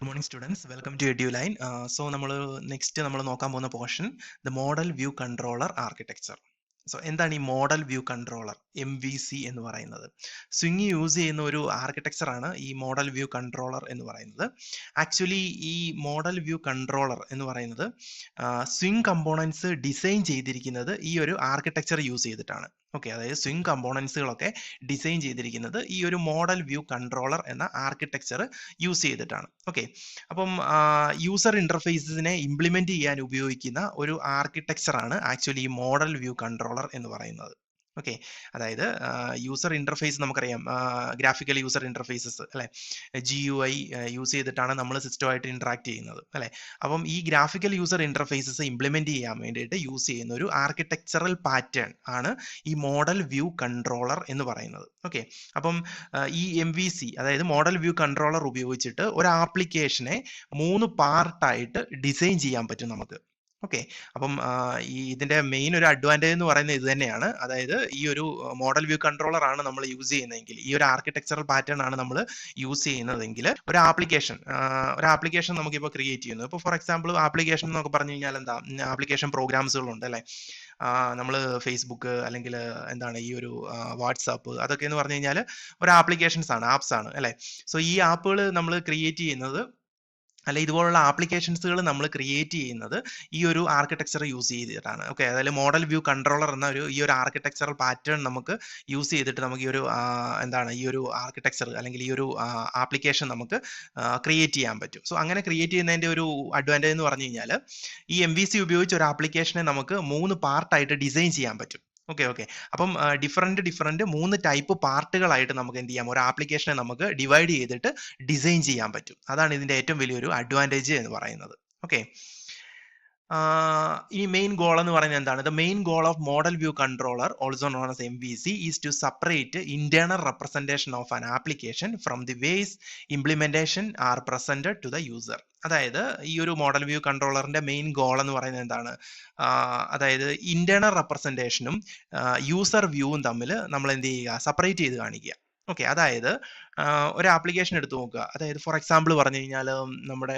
Good morning, students. Welcome to EduLine. നമ്മൾ next നമ്മൾ നോക്കാൻ പോകുന്ന portion the model view controller architecture. എന്താണ് ഈ മോഡൽ വ്യൂ കൺട്രോളർ MVC എന്ന് പറയുന്നത്? സ്വിംഗ് യൂസ് ചെയ്യുന്ന ഒരു ആർക്കിടെക്ചർ ആണ് ഈ മോഡൽ വ്യൂ കൺട്രോളർ എന്ന് പറയുന്നത്. ആക്ച്വലി ഈ മോഡൽ വ്യൂ കൺട്രോളർ എന്ന് പറയുന്നത് സ്വിംഗ് കമ്പോണൻസ് ഡിസൈൻ ചെയ്തിരിക്കുന്നത് ഈ ഒരു ആർക്കിടെക്ചർ യൂസ് ചെയ്തിട്ടാണ്. ഓക്കെ, അതായത് സ്വിംഗ് കമ്പോണൻസുകളൊക്കെ ഡിസൈൻ ചെയ്തിരിക്കുന്നത് ഈ ഒരു മോഡൽ വ്യൂ കൺട്രോളർ എന്ന ആർക്കിടെക്ചർ യൂസ് ചെയ്തിട്ടാണ്. ഓക്കെ, അപ്പം യൂസർ ഇന്റർഫേസിനെ ഇംപ്ലിമെന്റ് ചെയ്യാൻ ഉപയോഗിക്കുന്ന ഒരു ആർക്കിടെക്ചർ ആണ് ആക്ച്വലി ഈ മോഡൽ വ്യൂ കൺട്രോളർ എന്ന് പറയുന്നത്. ഓക്കെ, അതായത് യൂസർ ഇന്റർഫേസ് നമുക്കറിയാം, ഗ്രാഫിക്കൽ യൂസർ ഇന്റർഫേസസ് അല്ലെ, GUI യൂസ് ചെയ്തിട്ടാണ് നമ്മൾ സിസ്റ്റമായിട്ട് ഇന്ററാക്ട് ചെയ്യുന്നത് അല്ലെ. അപ്പം ഈ ഗ്രാഫിക്കൽ യൂസർ ഇന്റർഫേസസ് ഇംപ്ലിമെന്റ് ചെയ്യാൻ വേണ്ടിയിട്ട് യൂസ് ചെയ്യുന്ന ഒരു ആർക്കിടെക്ചറൽ പാറ്റേൺ ആണ് ഈ മോഡൽ വ്യൂ കൺട്രോളർ എന്ന് പറയുന്നത്. ഓക്കെ, അപ്പം ഈ MVC അതായത് മോഡൽ വ്യൂ കൺട്രോളർ ഉപയോഗിച്ചിട്ട് ഒരു ആപ്ലിക്കേഷനെ 3 പാർട്ടായിട്ട് ഡിസൈൻ ചെയ്യാൻ പറ്റും നമുക്ക്. ഓക്കെ, അപ്പം ഇതിന്റെ മെയിൻ ഒരു അഡ്വാൻറ്റേജ് എന്ന് പറയുന്നത് ഇത് തന്നെയാണ്. അതായത് ഈ ഒരു മോഡൽ വ്യൂ കൺട്രോളർ ആണ് നമ്മൾ യൂസ് ചെയ്യുന്നതെങ്കിൽ, ഈ ഒരു ആർക്കിടെക്ചറൽ പാറ്റേൺ ആണ് നമ്മൾ യൂസ് ചെയ്യുന്നതെങ്കിൽ, ഒരു ആപ്ലിക്കേഷൻ നമുക്കിപ്പോൾ ക്രിയേറ്റ് ചെയ്യുന്നു. ഇപ്പോൾ ഫോർ എക്സാമ്പിൾ ആപ്ലിക്കേഷൻ എന്നൊക്കെ പറഞ്ഞു കഴിഞ്ഞാൽ എന്താ, ആപ്ലിക്കേഷൻ പ്രോഗ്രാംസുകളുണ്ട് അല്ലെ. നമ്മൾ ഫേസ്ബുക്ക് അല്ലെങ്കിൽ എന്താണ് ഈ ഒരു വാട്സാപ്പ്, അതൊക്കെ എന്ന് പറഞ്ഞു കഴിഞ്ഞാൽ ഒരു ആപ്ലിക്കേഷൻസ് ആണ്, ആപ്സ് ആണ് അല്ലെ. സോ ഈ ആപ്പുകൾ നമ്മൾ ക്രിയേറ്റ് ചെയ്യുന്നത് അല്ലെ, ഇതുപോലുള്ള ആപ്ലിക്കേഷൻസുകൾ നമ്മൾ ക്രിയേറ്റ് ചെയ്യുന്നത് ഈ ഒരു ആർക്കിടെക്ചർ യൂസ് ചെയ്തിട്ടാണ്. ഓക്കെ, അതായത് മോഡൽ വ്യൂ കൺട്രോളർ എന്ന ഈ ഒരു ആർക്കിടെക്ചറൽ പാറ്റേൺ നമുക്ക് യൂസ് ചെയ്തിട്ട് നമുക്ക് ഈ ഒരു എന്താണ് ഈ ഒരു ആർക്കിടെക്ചർ അല്ലെങ്കിൽ ഈ ഒരു ആപ്ലിക്കേഷൻ നമുക്ക് ക്രിയേറ്റ് ചെയ്യാൻ പറ്റും. സോ അങ്ങനെ ക്രിയേറ്റ് ചെയ്യുന്നതിന്റെ ഒരു അഡ്വാൻറ്റേജ് എന്ന് പറഞ്ഞു കഴിഞ്ഞാൽ ഈ MVC ഉപയോഗിച്ച് ഒരു ആപ്ലിക്കേഷനെ നമുക്ക് 3 പാർട്ടായിട്ട് ഡിസൈൻ ചെയ്യാൻ പറ്റും. ഓക്കെ, അപ്പം ഡിഫറെന്റ് 3 ടൈപ്പ് പാർട്ടുകളായിട്ട് നമുക്ക് എന്ത് ചെയ്യാം, ഒരു ആപ്ലിക്കേഷനെ നമുക്ക് ഡിവൈഡ് ചെയ്തിട്ട് ഡിസൈൻ ചെയ്യാൻ പറ്റും. അതാണ് ഇതിന്റെ ഏറ്റവും വലിയൊരു അഡ്വാൻറ്റേജ് എന്ന് പറയുന്നത്. ഓക്കെ, ഈ മെയിൻ ഗോൾ എന്ന് പറയുന്നത് എന്താണ്? The main goal of model view controller, also known as MVC, is to separate internal representation of an application from the ways implementation are presented to the user. അതായത് ഈ ഒരു model view കൺട്രോളറിന്റെ main goal എന്ന് പറയുന്നത് എന്താണ്? അതായത് internal റെപ്രസെന്റേഷനും user വ്യൂവും തമ്മിൽ നമ്മൾ എന്ത് ചെയ്യുക, സെപ്പറേറ്റ് ചെയ്ത് കാണിക്കുക. ഓക്കെ, അതായത് ഒരു ആപ്ലിക്കേഷൻ എടുത്തു നോക്കുക. അതായത് ഫോർ എക്സാമ്പിൾ പറഞ്ഞു കഴിഞ്ഞാൽ നമ്മുടെ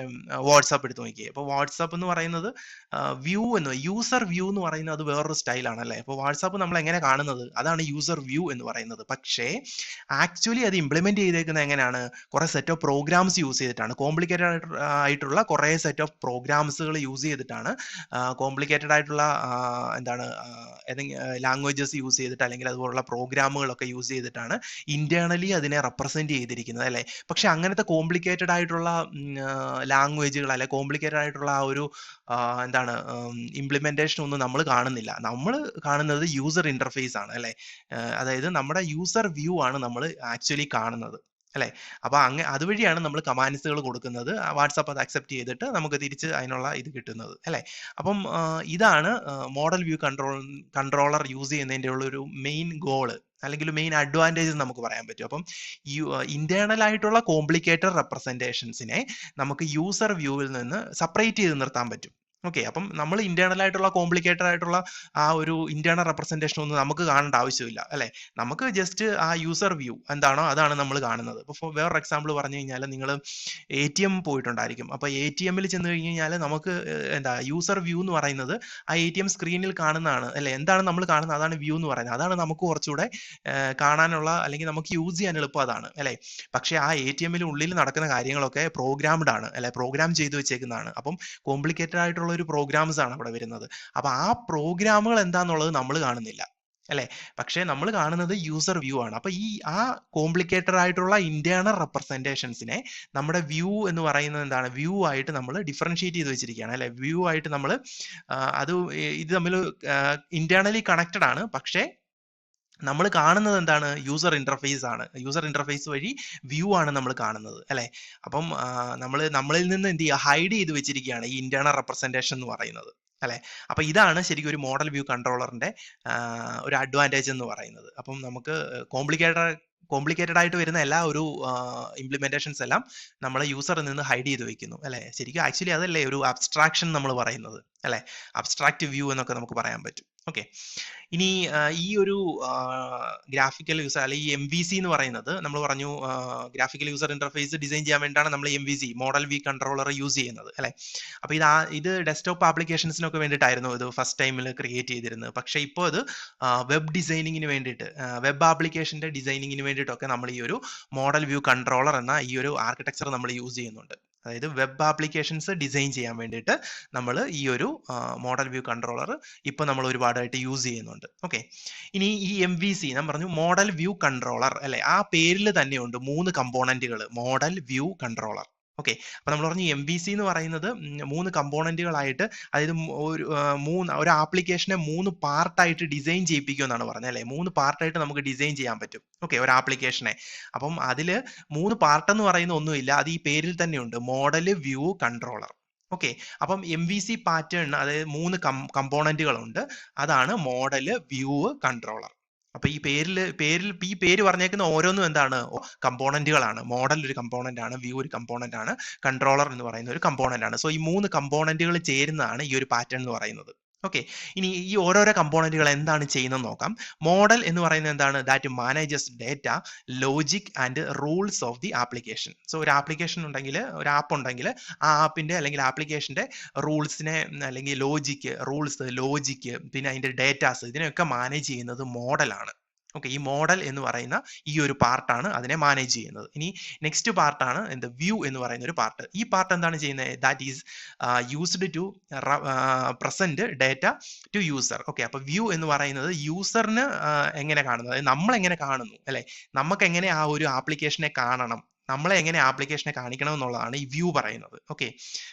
വാട്സാപ്പ് എടുത്തു നോക്കിയേ. അപ്പോൾ വാട്സാപ്പ് എന്ന് പറയുന്നത് യൂസർ വ്യൂ എന്ന് പറയുന്നത് അത് വേറൊരു സ്റ്റൈലാണ് അല്ലേ. അപ്പോൾ വാട്സാപ്പ് നമ്മൾ എങ്ങനെ കാണുന്നത്, അതാണ് യൂസർ വ്യൂ എന്ന് പറയുന്നത്. പക്ഷേ ആക്ച്വലി അത് ഇംപ്ലിമെന്റ് ചെയ്തേക്കുന്നത് എങ്ങനെയാണ്? കുറെ സെറ്റ് ഓഫ് പ്രോഗ്രാംസ് യൂസ് ചെയ്തിട്ടാണ്, കോംപ്ലിക്കേറ്റഡ് ആയിട്ടുള്ള കുറെ സെറ്റ് ഓഫ് പ്രോഗ്രാംസുകൾ യൂസ് ചെയ്തിട്ടാണ്, കോംപ്ലിക്കേറ്റഡ് ആയിട്ടുള്ള എന്താണ് ലാംഗ്വേജസ് യൂസ് ചെയ്തിട്ട് അല്ലെങ്കിൽ അതുപോലുള്ള പ്രോഗ്രാമുകളൊക്കെ യൂസ് ചെയ്തിട്ടാണ് ഇന്റേണലി അതിനെ റെപ്രസെന്റ് ചെയ്തിരിക്കുന്നത് അല്ലെ. പക്ഷെ അങ്ങനത്തെ കോംപ്ലിക്കേറ്റഡ് ആയിട്ടുള്ള ലാംഗ്വേജുകൾ അല്ലെ, കോംപ്ലിക്കേറ്റഡ് ആയിട്ടുള്ള ആ ഒരു എന്താണ് ഇംപ്ലിമെന്റേഷൻ ഒന്നും നമ്മൾ കാണുന്നില്ല. നമ്മൾ കാണുന്നത് യൂസർ ഇന്റർഫേസ് ആണ് അല്ലെ. അതായത് നമ്മുടെ യൂസർ വ്യൂ ആണ് നമ്മൾ ആക്ച്വലി കാണുന്നത് അല്ലെ. അപ്പൊ അതുവഴിയാണ് നമ്മൾ കമാൻഡ്സുകൾ കൊടുക്കുന്നത്. വാട്സാപ്പ് അത് അക്സെപ്റ്റ് ചെയ്തിട്ട് നമുക്ക് തിരിച്ച് അതിനുള്ള ഇത് കിട്ടുന്നത് അല്ലെ. അപ്പം ഇതാണ് മോഡൽ വ്യൂ കൺട്രോളർ യൂസ് ചെയ്യുന്നതിൻ്റെ ഉള്ള ഒരു മെയിൻ ഗോള് അല്ലെങ്കിൽ മെയിൻ അഡ്വാൻറ്റേജ് നമുക്ക് പറയാൻ പറ്റും. അപ്പം ഇന്റേണൽ ആയിട്ടുള്ള കോംപ്ലിക്കേറ്റഡ് റെപ്രസെന്റേഷൻസിനെ നമുക്ക് യൂസർ വ്യൂവിൽ നിന്ന് സെപ്പറേറ്റ് ചെയ്ത് നിർത്താൻ പറ്റും. ഓക്കെ, അപ്പം നമ്മൾ ഇന്റേണൽ ആയിട്ടുള്ള കോംപ്ലിക്കേറ്റഡ് ആയിട്ടുള്ള ആ ഒരു ഇന്റേണൽ റെപ്രസെന്റേഷൻ ഒന്നും നമുക്ക് കാണേണ്ട ആവശ്യമില്ല അല്ലെ. നമുക്ക് ജസ്റ്റ് ആ യൂസർ വ്യൂ എന്താണോ അതാണ് നമ്മൾ കാണുന്നത്. ഇപ്പോൾ വേറൊരു എക്സാമ്പിൾ പറഞ്ഞു കഴിഞ്ഞാൽ നിങ്ങൾ ATM പോയിട്ടുണ്ടായിരിക്കും. അപ്പോൾ ATM-ൽ ചെന്ന് കഴിഞ്ഞ് കഴിഞ്ഞാൽ നമുക്ക് എന്താ യൂസർ വ്യൂ എന്ന് പറയുന്നത് ആ ATM സ്ക്രീനിൽ കാണുന്നതാണ് അല്ലെ. എന്താണ് നമ്മൾ കാണുന്നത്, അതാണ് വ്യൂ എന്ന് പറയുന്നത്. അതാണ് നമുക്ക് കുറച്ചുകൂടെ കാണാനുള്ള അല്ലെങ്കിൽ നമുക്ക് യൂസ് ചെയ്യാൻ എളുപ്പം അതാണ് അല്ലെ. പക്ഷെ ആ ATM-ൽ ഉള്ളിൽ നടക്കുന്ന കാര്യങ്ങളൊക്കെ പ്രോഗ്രാംഡ് ആണ് അല്ലെ, പ്രോഗ്രാം ചെയ്തു വെച്ചേക്കുന്നതാണ്. അപ്പം കോംപ്ലിക്കേറ്റഡ് ആയിട്ടുള്ള ഒരു പ്രോഗ്രാംസ് ആണ് അവിടെ വരുന്നത്. അപ്പൊ ആ പ്രോഗ്രാമുകൾ എന്താന്നുള്ളത് നമ്മൾ കാണുന്നില്ല അല്ലെ. പക്ഷെ നമ്മൾ കാണുന്നത് യൂസർ വ്യൂ ആണ്. അപ്പൊ ആ കോംപ്ലിക്കേറ്റഡ് ആയിട്ടുള്ള ഇന്റേണൽ റെപ്രസെന്റേഷൻസിനെ നമ്മുടെ വ്യൂ എന്ന് പറയുന്നത് എന്താണ്, വ്യൂ ആയിട്ട് നമ്മൾ ഡിഫറൻഷിയേറ്റ് ചെയ്ത് വെച്ചിരിക്കുകയാണ് അല്ലെ. വ്യൂ ആയിട്ട് നമ്മൾ അത് ഇത് തമ്മിൽ ഇന്റേണലി കണക്റ്റഡ് ആണ്. പക്ഷേ നമ്മൾ കാണുന്നത് എന്താണ്, യൂസർ ഇന്റർഫേസ് ആണ്. യൂസർ ഇന്റർഫേസ് വഴി വ്യൂ ആണ് നമ്മൾ കാണുന്നത് അല്ലെ. അപ്പം നമ്മളിൽ നിന്ന് എന്ത് ചെയ്യുക, ഹൈഡ് ചെയ്ത് വെച്ചിരിക്കുകയാണ് ഈ ഇന്റേണൽ റെപ്രസെന്റേഷൻ എന്ന് പറയുന്നത് അല്ലെ. അപ്പൊ ഇതാണ് ശരിക്കും ഒരു മോഡൽ വ്യൂ കൺട്രോളറിന്റെ ഒരു അഡ്വാൻറ്റേജ് എന്ന് പറയുന്നത്. അപ്പം നമുക്ക് കോംപ്ലിക്കേറ്റഡ് ആയിട്ട് വരുന്ന എല്ലാ ഒരു ഇംപ്ലിമെന്റേഷൻസ് എല്ലാം നമ്മളെ യൂസറിൽ നിന്ന് ഹൈഡ് ചെയ്ത് വെക്കുന്നു അല്ലെ. ശരിക്കും ആക്ച്വലി അതല്ലേ ഒരു അബ്സ്ട്രാക്ഷൻ നമ്മൾ പറയുന്നത് അല്ലെ. അബ്സ്ട്രാക്റ്റ് വ്യൂ എന്നൊക്കെ നമുക്ക് പറയാൻ പറ്റും. ഓക്കെ. ഇനി ഈ ഒരു ഗ്രാഫിക്കൽ യൂസർ അല്ലെങ്കിൽ എം വി സി എന്ന് പറയുന്നത് നമ്മൾ പറഞ്ഞു ഗ്രാഫിക്കൽ യൂസർ ഇന്റർഫേസ് ഡിസൈൻ ചെയ്യാൻ വേണ്ടിയാണ് നമ്മൾ M V C model view controller use ചെയ്യുന്നത് അല്ലെ. അപ്പൊ ഇത് ഡെസ്ക്ടോപ്പ് ആപ്ലിക്കേഷൻസിനൊക്കെ വേണ്ടിയിട്ടായിരുന്നു ഇത് ഫസ്റ്റ് ടൈമിൽ ക്രിയേറ്റ് ചെയ്തിരുന്നത്. പക്ഷെ ഇപ്പോൾ ഇത് വെബ് ഡിസൈനിങ്ങിന് വേണ്ടിയിട്ട് വെബ് ആപ്ലിക്കേഷന്റെ ഡിസൈനിങ്ങിന് വേണ്ടിയിട്ടൊക്കെ നമ്മൾ ഈ ഒരു മോഡൽ വ്യൂ കൺട്രോളർ എന്ന ഈ ഒരു ആർക്കിടെക്ചർ നമ്മൾ യൂസ് ചെയ്യുന്നുണ്ട്. അതായത് വെബ് ആപ്ലിക്കേഷൻസ് ഡിസൈൻ ചെയ്യാൻ വേണ്ടിയിട്ട് നമ്മൾ ഈ ഒരു മോഡൽ വ്യൂ കൺട്രോളർ ഇപ്പൊ നമ്മൾ ഒരുപാടായിട്ട് യൂസ് ചെയ്യുന്നുണ്ട്. ഓക്കെ. ഇനി ഈ എം വി സി ഞാൻ പറഞ്ഞു മോഡൽ വ്യൂ കൺട്രോളർ അല്ലെ, ആ പേരിൽ തന്നെയുണ്ട് 3 കമ്പോണന്റുകൾ മോഡൽ വ്യൂ കൺട്രോളർ. ഓക്കെ. അപ്പൊ നമ്മൾ പറഞ്ഞു എം വി സി എന്ന് പറയുന്നത് 3 കമ്പോണന്റുകളായിട്ട്, അതായത് ഒരു ആപ്ലിക്കേഷനെ 3 പാർട്ടായിട്ട് ഡിസൈൻ ചെയ്യിപ്പിക്കും എന്നാണ് പറഞ്ഞത് അല്ലെ. 3 പാർട്ടായിട്ട് നമുക്ക് ഡിസൈൻ ചെയ്യാൻ പറ്റും. ഓക്കെ, ഒരു ആപ്ലിക്കേഷനെ. അപ്പം അതില് 3 പാർട്ട് എന്ന് പറയുന്ന ഒന്നുമില്ല, അത് ഈ പേരിൽ തന്നെയുണ്ട്, മോഡൽ വ്യൂ കൺട്രോളർ. ഓക്കെ. അപ്പം എം വി സി പാറ്റേൺ, അതായത് 3 കമ്പോണന്റുകളുണ്ട്, അതാണ് മോഡല് വ്യൂ കൺട്രോളർ. അപ്പൊ ഈ പേര് പറഞ്ഞേക്കുന്ന ഓരോന്നും എന്താണ്, കമ്പോണന്റുകളാണ്. മോഡൽ ഒരു കമ്പോണന്റ് ആണ്, വ്യൂ ഒരു കമ്പോണന്റ് ആണ്, കൺട്രോളർ എന്ന് പറയുന്ന ഒരു കമ്പോണന്റ് ആണ്. സോ ഈ 3 കമ്പോണന്റുകൾ ചേരുന്നതാണ് ഈ ഒരു പാറ്റേൺ എന്ന് പറയുന്നത്. ഓക്കെ. ഇനി ഈ ഓരോരോ കമ്പോണന്റുകൾ എന്താണ് ചെയ്യുന്നത് നോക്കാം. മോഡൽ എന്ന് പറയുന്നത് എന്താണ്, that manages data, logic and rules of the application. So ഒരു ആപ്ലിക്കേഷൻ ഉണ്ടെങ്കിൽ, ഒരു ആപ്പ് ഉണ്ടെങ്കിൽ, ആ ആപ്പിന്റെ അല്ലെങ്കിൽ ആപ്ലിക്കേഷന്റെ റൂൾസിനെ അല്ലെങ്കിൽ റൂൾസ്, ലോജിക്ക്, പിന്നെ അതിന്റെ ഡേറ്റാസ്, ഇതിനെയൊക്കെ മാനേജ് ചെയ്യുന്നത് മോഡലാണ്. ഓക്കെ. ഈ മോഡൽ എന്ന് പറയുന്ന ഈ ഒരു പാർട്ടാണ് അതിനെ മാനേജ് ചെയ്യുന്നത്. ഇനി നെക്സ്റ്റ് പാർട്ടാണ് എന്ത്, വ്യൂ എന്ന് പറയുന്ന ഒരു പാർട്ട്. ഈ പാർട്ട് എന്താണ് ചെയ്യുന്നത്, that is used to present data to user. Okay. അപ്പൊ വ്യൂ എന്ന് പറയുന്നത് യൂസറിന് എങ്ങനെ കാണുന്നത്, അതായത് നമ്മൾ എങ്ങനെ കാണുന്നു അല്ലെ, നമുക്ക് എങ്ങനെ ആ ഒരു ആപ്ലിക്കേഷനെ കാണണം, നമ്മളെ എങ്ങനെ ആപ്ലിക്കേഷനെ കാണിക്കണം എന്നുള്ളതാണ് ഈ വ്യൂ പറയുന്നത്. ഓക്കെ.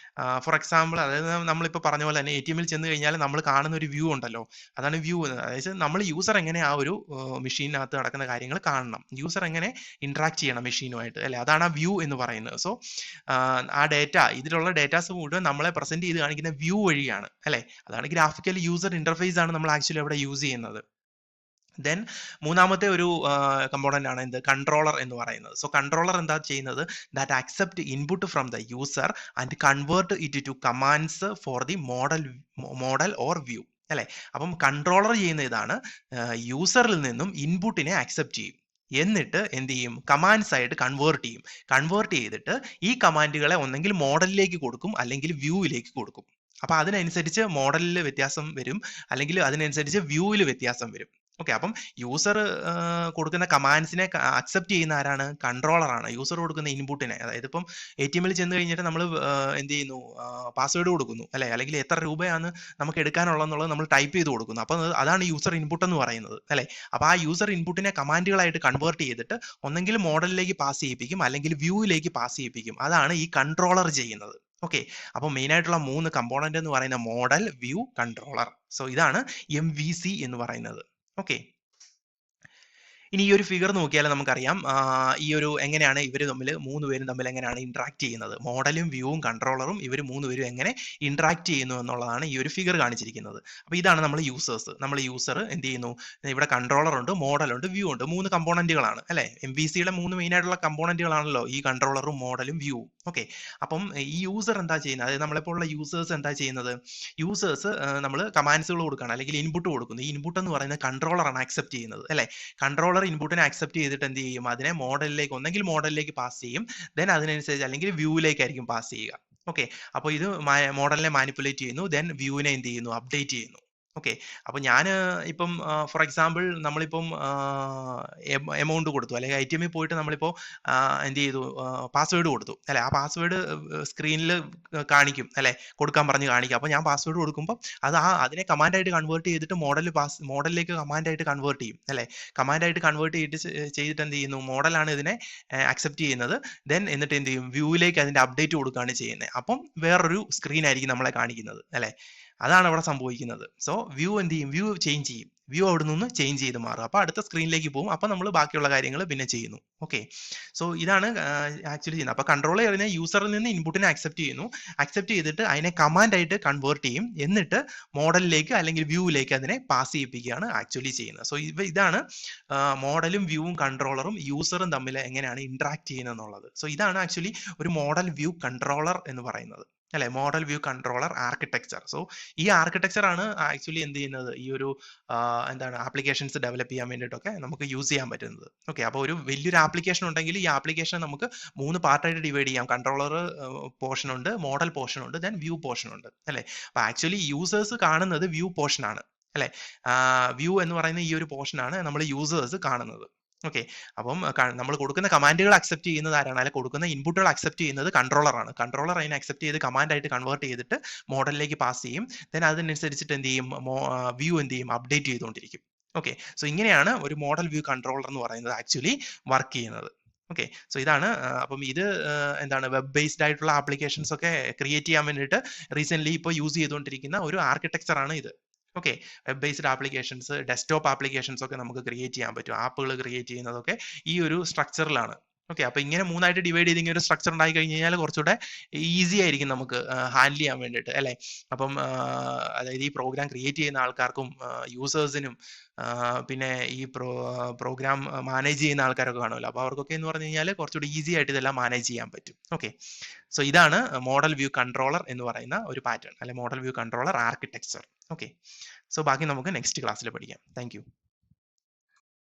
ഫോർ എക്സാമ്പിൾ, അതായത് നമ്മളിപ്പോൾ പറഞ്ഞ പോലെ തന്നെ ATM ചെന്ന് കഴിഞ്ഞാൽ നമ്മൾ കാണുന്ന ഒരു വ്യൂ ഉണ്ടല്ലോ, അതാണ് വ്യൂ. അതായത് നമ്മൾ യൂസർ എങ്ങനെ ആ ഒരു മെഷീനകത്ത് നടക്കുന്ന കാര്യങ്ങൾ കാണണം, യൂസർ എങ്ങനെ ഇന്ററാക്ട് ചെയ്യണം മെഷീനുമായിട്ട് അല്ലെ, അതാണ് ആ വ്യൂ എന്ന് പറയുന്നത്. സോ ആ ഇതിലുള്ള ഡേറ്റാസ് മുഴുവൻ നമ്മളെ പ്രസന്റ് ചെയ്ത് കാണിക്കുന്ന വ്യൂ വഴിയാണ് അല്ലെ. അതാണ് ഗ്രാഫിക്കൽ യൂസർ ഇന്റർഫേസ് ആണ് നമ്മൾ ആക്ച്വലി അവിടെ യൂസ് ചെയ്യുന്നത്. ദെൻ മൂന്നാമത്തെ ഒരു കമ്പോണന്റ് ആണ് എന്ത്, കൺട്രോളർ എന്ന് പറയുന്നത്. സോ കൺട്രോളർ എന്താ ചെയ്യുന്നത്, that accept input from the user and convert it to commands for the model or view അല്ലെ. അപ്പം കൺട്രോളർ ചെയ്യുന്ന ഇതാണ്, യൂസറിൽ നിന്നും ഇൻപുട്ടിനെ ആക്സെപ്റ്റ് ചെയ്യും, എന്നിട്ട് എന്ത് ചെയ്യും, കമാൻഡ്സ് ആയിട്ട് കൺവേർട്ട് ചെയ്തിട്ട് ഈ കമാൻഡുകളെ ഒന്നെങ്കിൽ മോഡലിലേക്ക് കൊടുക്കും അല്ലെങ്കിൽ വ്യൂവിലേക്ക് കൊടുക്കും. അപ്പൊ അതിനനുസരിച്ച് മോഡലിൽ വ്യത്യാസം വരും, അല്ലെങ്കിൽ അതിനനുസരിച്ച് വ്യൂവിൽ വ്യത്യാസം വരും. ഓക്കെ. അപ്പം യൂസർ കൊടുക്കുന്ന കമാൻഡ്സിനെ അക്സെപ്റ്റ് ചെയ്യുന്ന ആരാണ്, കൺട്രോളർ ആണ്. യൂസർ കൊടുക്കുന്ന ഇൻപുട്ടിനെ, അതായത് ഇപ്പം ATM ചെന്ന് കഴിഞ്ഞിട്ട് നമ്മൾ എന്ത് ചെയ്യുന്നു, പാസ്വേഡ് കൊടുക്കുന്നു അല്ലെ, അല്ലെങ്കിൽ എത്ര രൂപയാണ് നമുക്ക് എടുക്കാനുള്ളതെന്നുള്ളത് നമ്മൾ ടൈപ്പ് ചെയ്ത് കൊടുക്കുന്നു. അപ്പൊ അതാണ് യൂസർ ഇൻപുട്ട് എന്ന് പറയുന്നത് അല്ലെ. അപ്പൊ ആ യൂസർ ഇൻപുട്ടിനെ കമാൻഡുകളായിട്ട് കൺവേർട്ട് ചെയ്തിട്ട് ഒന്നെങ്കിൽ മോഡലിലേക്ക് പാസ് ചെയ്യിപ്പിക്കും അല്ലെങ്കിൽ വ്യൂവിലേക്ക് പാസ് ചെയ്യിപ്പിക്കും. അതാണ് ഈ കൺട്രോളർ ചെയ്യുന്നത്. ഓക്കെ. അപ്പൊ മെയിൻ ആയിട്ടുള്ള 3 കമ്പോണന്റ് എന്ന് പറയുന്ന മോഡൽ, വ്യൂ, കൺട്രോളർ. സോ ഇതാണ് MVC എന്ന് പറയുന്നത്. ഓക്കെ. ഇനി ഈ ഒരു ഫിഗർ നോക്കിയാൽ നമുക്കറിയാം ഈ ഒരു എങ്ങനെയാണ് ഇവർ തമ്മിൽ 3 പേരും തമ്മിൽ എങ്ങനെയാണ് ഇന്ററാക്ട് ചെയ്യുന്നത്, മോഡലും വ്യൂവും കൺട്രോളറും ഇവർ 3 പേരും എങ്ങനെ ഇന്ററാക്ട് ചെയ്യുന്നു എന്നുള്ളതാണ് ഈ ഒരു ഫിഗർ കാണിച്ചിരിക്കുന്നത്. അപ്പൊ ഇതാണ് നമ്മൾ യൂസർ എന്ത് ചെയ്യുന്നു, ഇവിടെ കൺട്രോളർ ഉണ്ട്, മോഡൽ ഉണ്ട്, വ്യൂ ഉണ്ട്, 3 കമ്പോണന്റുകളാണ് അല്ലെ. MVCയുടെ 3 മെയിൻ ആയിട്ടുള്ള കമ്പോണന്റുകളാണല്ലോ ഈ കൺട്രോളറും മോഡലും വ്യൂവും. ഓക്കെ. അപ്പം ഈ യൂസർ എന്താ ചെയ്യുന്നത്, അതായത് നമ്മളെപ്പോലുള്ള യൂസേഴ്സ് എന്താ ചെയ്യുന്നത്, യൂസേഴ്സ് നമ്മൾ കമാൻഡ്സുകൾ കൊടുക്കുകയാണ് അല്ലെങ്കിൽ ഇൻപുട്ട് കൊടുക്കുന്നു. ഈ ഇൻപുട്ട് എന്ന് പറയുന്നത് കൺട്രോളറാണ് ആക്സെപ്റ്റ് ചെയ്യുന്നത് അല്ലെ. കൺട്രോളർ ഇൻപുട്ടിനെ ആക്സെപ്റ്റ് ചെയ്തിട്ട് എന്ത് ചെയ്യും, അതിനെ ഒന്നെങ്കിൽ മോഡലിലേക്ക് പാസ് ചെയ്യും, ദെൻ അതിനനുസരിച്ച് അല്ലെങ്കിൽ വ്യൂവിലേക്കായിരിക്കും പാസ് ചെയ്യുക. ഓക്കെ. അപ്പോൾ ഇത് മോഡലിനെ മാനിപ്പുലേറ്റ് ചെയ്യുന്നു, ദെൻ വ്യൂവിനെ എന്ത് ചെയ്യുന്നു, അപ്ഡേറ്റ് ചെയ്യുന്നു. ഓക്കെ. അപ്പൊ ഞാൻ ഇപ്പം ഫോർ എക്സാമ്പിൾ നമ്മളിപ്പം എമൗണ്ട് കൊടുത്തു, അല്ലെങ്കിൽ ATM പോയിട്ട് നമ്മളിപ്പോ എന്ത് ചെയ്തു, പാസ്വേഡ് കൊടുത്തു അല്ലെ. ആ പാസ്വേഡ് സ്ക്രീനിൽ കാണിക്കും അല്ലെ, കൊടുക്കാൻ പറഞ്ഞ് കാണിക്കും. അപ്പൊ ഞാൻ പാസ്വേഡ് കൊടുക്കുമ്പോൾ അതിനെ കമാൻഡായിട്ട് കൺവേർട്ട് ചെയ്തിട്ട് മോഡലിലേക്ക് കമാൻഡായിട്ട് കൺവേർട്ട് ചെയ്യും അല്ലെ. കമാൻഡായിട്ട് കൺവേർട്ട് ചെയ്തിട്ട് എന്ത് ചെയ്യുന്നു, മോഡലാണ് ഇതിനെ അക്സെപ്റ്റ് ചെയ്യുന്നത്, ദെൻ എന്നിട്ട് എന്ത് ചെയ്യും, വ്യൂവിലേക്ക് അതിന്റെ അപ്ഡേറ്റ് കൊടുക്കുകയാണ് ചെയ്യുന്നത്. അപ്പം വേറൊരു സ്ക്രീൻ ആയിരിക്കും നമ്മളെ കാണിക്കുന്നത് അല്ലെ. അതാണ് അവിടെ സംഭവിക്കുന്നത്. സോ വ്യൂ എന്ത് ചെയ്യും, വ്യൂ ചേഞ്ച് ചെയ്യും, വ്യൂ അവിടെ നിന്ന് ചേഞ്ച് ചെയ്ത് മാറും. അപ്പൊ അടുത്ത സ്ക്രീനിലേക്ക് പോകും, അപ്പൊ നമ്മൾ ബാക്കിയുള്ള കാര്യങ്ങൾ പിന്നെ ചെയ്യുന്നു. ഓക്കെ. സോ ഇതാണ് ആക്ച്വലി ചെയ്യുന്നത്. അപ്പൊ കൺട്രോൾ ചെയ്യുന്ന യൂസറിൽ നിന്ന് ഇൻപുട്ടിനെ അക്സെപ്റ്റ് ചെയ്തിട്ട് അതിനെ കമാൻഡ് ആയിട്ട് കൺവേർട്ട് ചെയ്യും, എന്നിട്ട് മോഡലിലേക്ക് അല്ലെങ്കിൽ വ്യൂവിലേക്ക് അതിനെ പാസ് ചെയ്യിപ്പിക്കുകയാണ് ആക്ച്വലി ചെയ്യുന്നത്. സോ ഇതാണ് മോഡലും വ്യൂവും കൺട്രോളറും യൂസറും തമ്മിൽ എങ്ങനെയാണ് ഇന്ററാക്ട് ചെയ്യുന്നത് എന്നുള്ളത്. സോ ഇതാണ് ആക്ച്വലി ഒരു മോഡൽ വ്യൂ കൺട്രോളർ എന്ന് പറയുന്നത്. അല്ലെ, model view controller architecture. So ഈ ആർക്കിടെക്ചർ ആണ് ആക്ച്വലി എന്ത് ചെയ്യുന്നത്, ഈ ഒരു എന്താണ് ആപ്ലിക്കേഷൻസ് ഡെവലപ്പ് ചെയ്യാൻ വേണ്ടിയിട്ടൊക്കെ നമുക്ക് യൂസ് ചെയ്യാൻ പറ്റുന്നത്. ഓക്കെ, അപ്പോൾ ഒരു വലിയൊരു ആപ്ലിക്കേഷൻ ഉണ്ടെങ്കിൽ ഈ ആപ്ലിക്കേഷൻ നമുക്ക് 3 പാർട്ടായിട്ട് ഡിവൈഡ് ചെയ്യാം. കൺട്രോളർ പോർഷൻ ഉണ്ട്, മോഡൽ പോർഷൻ ഉണ്ട്, ദെൻ വ്യൂ പോർഷൻ ഉണ്ട്, അല്ലെ. അപ്പൊ ആക്ച്വലി യൂസേഴ്സ് കാണുന്നത് വ്യൂ പോർഷൻ ആണ്, അല്ലെ. വ്യൂ എന്ന് പറയുന്ന ഈ ഒരു പോർഷൻ ആണ് നമ്മൾ യൂസേഴ്സ് കാണുന്നത്. ഓക്കെ, അപ്പം നമ്മൾ കൊടുക്കുന്ന കമാൻഡുകൾ അക്സെപ്റ്റ് ചെയ്യുന്നത് ആരാണ്, അല്ലെങ്കിൽ കൊടുക്കുന്ന ഇൻപുട്ടുകൾ അക്സെപ്റ്റ് ചെയ്യുന്നത് കൺട്രോളർ ആണ്. കൺട്രോളർ അതിനെ അക്സെപ്റ്റ് ചെയ്ത് കമാൻഡ് ആയിട്ട് കൺവേർട്ട് ചെയ്തിട്ട് മോഡലിലേക്ക് പാസ് ചെയ്യും. ദെൻ അതിനനുസരിച്ചിട്ട് എന്ത് ചെയ്യും, വ്യൂ എന്ത് ചെയ്യും, അപ്ഡേറ്റ് ചെയ്തുകൊണ്ടിരിക്കും. ഓക്കെ, സോ ഇങ്ങനെയാണ് ഒരു മോഡൽ വ്യൂ കൺട്രോളർ എന്ന് പറയുന്നത് ആക്ച്വലി വർക്ക് ചെയ്യുന്നത്. ഓക്കെ, സോ ഇതാണ് അപ്പം ഇത് എന്താണ് വെബ് ബേസ്ഡ് ആയിട്ടുള്ള ആപ്ലിക്കേഷൻസ് ഒക്കെ ക്രിയേറ്റ് ചെയ്യാൻ വേണ്ടിയിട്ട് റീസെന്റ് ഇപ്പോൾ യൂസ് ചെയ്തുകൊണ്ടിരിക്കുന്ന ഒരു ആർക്കിടെക്ചർ ആണ് ഇത്. Okay, web based applications, desktop applications ഒക്കെ നമുക്ക് ക്രിയേറ്റ് ചെയ്യാൻ പറ്റും. ആപ്പുകൾ ക്രിയേറ്റ് ചെയ്യുന്നതൊക്കെ ഈ ഒരു സ്ട്രക്ചറിലാണ്. ഓക്കെ, അപ്പൊ ഇങ്ങനെ 3ആയിട്ട് ഡിവൈഡ് ചെയ്ത് ഇങ്ങനെ ഒരു സ്ട്രക്ചർ ഉണ്ടായി കഴിഞ്ഞ് കഴിഞ്ഞാൽ കുറച്ചുകൂടെ ഈസി ആയിരിക്കും നമുക്ക് ഹാൻഡിൽ ചെയ്യാൻ വേണ്ടിയിട്ട്, അല്ലെ. അപ്പം അതായത് ഈ പ്രോഗ്രാം ക്രിയേറ്റ് ചെയ്യുന്ന ആൾക്കാർക്കും യൂസേഴ്സിനും പിന്നെ ഈ പ്രോഗ്രാം മാനേജ് ചെയ്യുന്ന ആൾക്കാരൊക്കെ കാണുമല്ലോ, അപ്പൊ അവർക്കൊക്കെ എന്ന് പറഞ്ഞു കഴിഞ്ഞാൽ കുറച്ചുകൂടി ഈസി ആയിട്ട് ഇതെല്ലാം മാനേജ് ചെയ്യാൻ പറ്റും. ഓക്കെ, സോ ഇതാണ് മോഡൽ വ്യൂ കൺട്രോളർ എന്ന് പറയുന്ന ഒരു പാറ്റേൺ, അല്ലെ model view controller architecture. Okay, so ബാക്കി നമുക്ക് നെക്സ്റ്റ് ക്ലാസ്സിൽ പഠിക്കാം. Thank you.